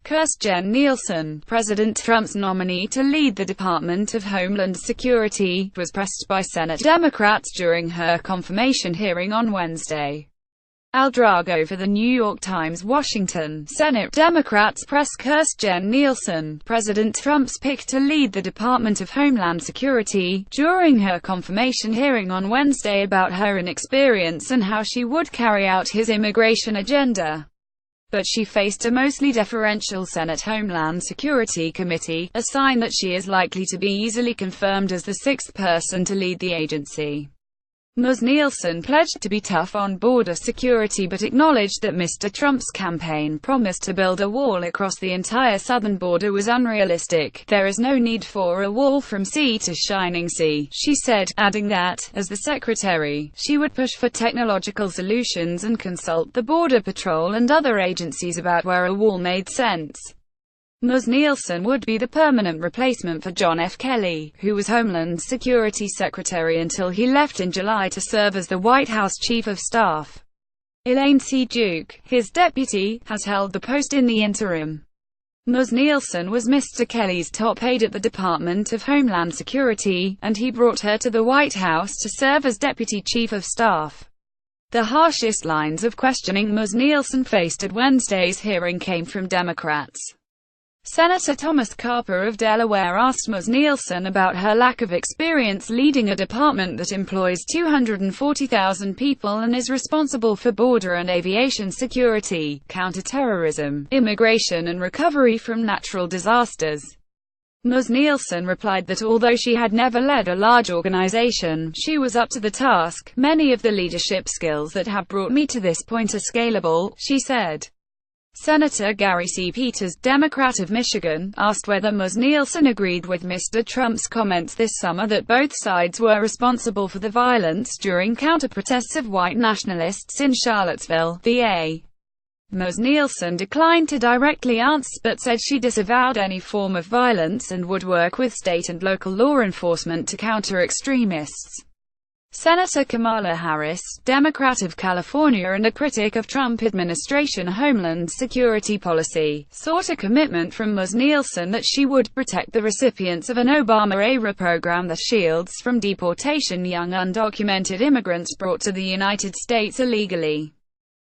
Kirstjen Nielsen, President Trump's nominee to lead the Department of Homeland Security, was pressed by Senate Democrats during her confirmation hearing on Wednesday. Drago for The New York Times. Washington. Senate Democrats press Kirstjen Nielsen, President Trump's pick to lead the Department of Homeland Security, during her confirmation hearing on Wednesday about her inexperience and how she would carry out his immigration agenda. But she faced a mostly deferential Senate Homeland Security Committee, a sign that she is likely to be easily confirmed as the sixth person to lead the agency. Ms. Nielsen pledged to be tough on border security but acknowledged that Mr. Trump's campaign promise to build a wall across the entire southern border was unrealistic. "There is no need for a wall from sea to shining sea," she said, adding that, as the secretary, she would push for technological solutions and consult the Border Patrol and other agencies about where a wall made sense. Ms. Nielsen would be the permanent replacement for John F. Kelly, who was Homeland Security Secretary until he left in July to serve as the White House Chief of Staff. Elaine C. Duke, his deputy, has held the post in the interim. Ms. Nielsen was Mr. Kelly's top aide at the Department of Homeland Security, and he brought her to the White House to serve as Deputy Chief of Staff. The harshest lines of questioning Ms. Nielsen faced at Wednesday's hearing came from Democrats. Senator Thomas Carper of Delaware asked Ms. Nielsen about her lack of experience leading a department that employs 240,000 people and is responsible for border and aviation security, counterterrorism, immigration and recovery from natural disasters. Ms. Nielsen replied that although she had never led a large organization, she was up to the task. "Many of the leadership skills that have brought me to this point are scalable," she said. Senator Gary C. Peters, Democrat of Michigan, asked whether Ms. Nielsen agreed with Mr. Trump's comments this summer that both sides were responsible for the violence during counter-protests of white nationalists in Charlottesville, VA. Ms. Nielsen declined to directly answer but said she disavowed any form of violence and would work with state and local law enforcement to counter extremists. Senator Kamala Harris, Democrat of California and a critic of Trump administration Homeland Security policy, sought a commitment from Ms. Nielsen that she would protect the recipients of an Obama-era program that shields from deportation young undocumented immigrants brought to the United States illegally.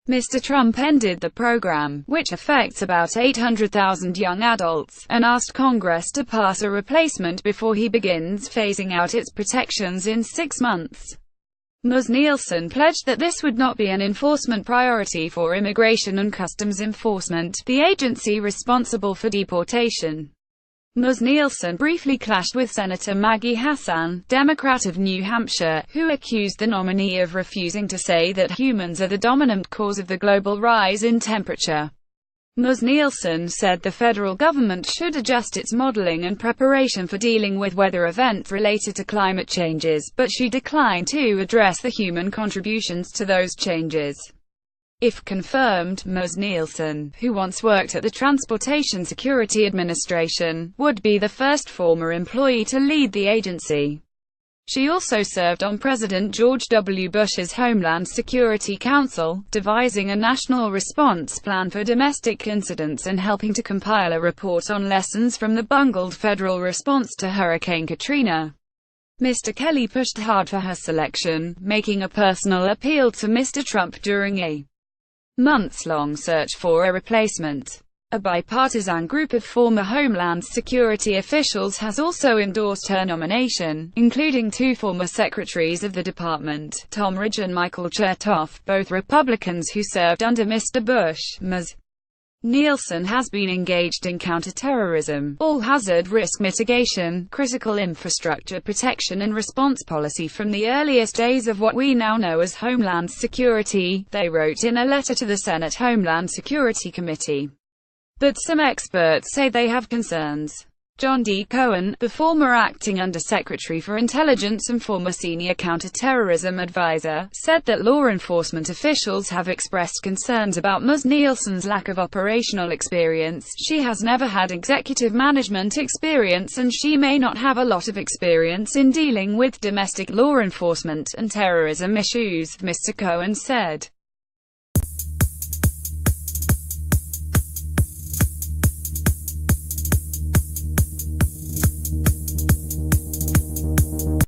Mr. Trump ended the program, which affects about 800,000 young adults, and asked Congress to pass a replacement before he begins phasing out its protections in 6 months. Ms. Nielsen pledged that this would not be an enforcement priority for Immigration and Customs Enforcement, the agency responsible for deportation. Ms. Nielsen briefly clashed with Senator Maggie Hassan, Democrat of New Hampshire, who accused the nominee of refusing to say that humans are the dominant cause of the global rise in temperature. Ms. Nielsen said the federal government should adjust its modeling and preparation for dealing with weather events related to climate changes, but she declined to address the human contributions to those changes. If confirmed, Ms. Nielsen, who once worked at the Transportation Security Administration, would be the first former employee to lead the agency. She also served on President George W. Bush's Homeland Security Council, devising a national response plan for domestic incidents and helping to compile a report on lessons from the bungled federal response to Hurricane Katrina. Mr. Kelly pushed hard for her selection, making a personal appeal to Mr. Trump during a months-long search for a replacement. A bipartisan group of former Homeland Security officials has also endorsed her nomination, including 2 former secretaries of the department, Tom Ridge and Michael Chertoff, both Republicans who served under Mr. Bush. Ms. Nielsen has been engaged in counterterrorism, all-hazard risk mitigation, critical infrastructure protection and response policy from the earliest days of what we now know as Homeland Security, they wrote in a letter to the Senate Homeland Security Committee. But some experts say they have concerns. John D. Cohen, the former acting Undersecretary for Intelligence and former senior counterterrorism advisor, said that law enforcement officials have expressed concerns about Ms. Nielsen's lack of operational experience. She has never had executive management experience and she may not have a lot of experience in dealing with domestic law enforcement and terrorism issues, Mr. Cohen said.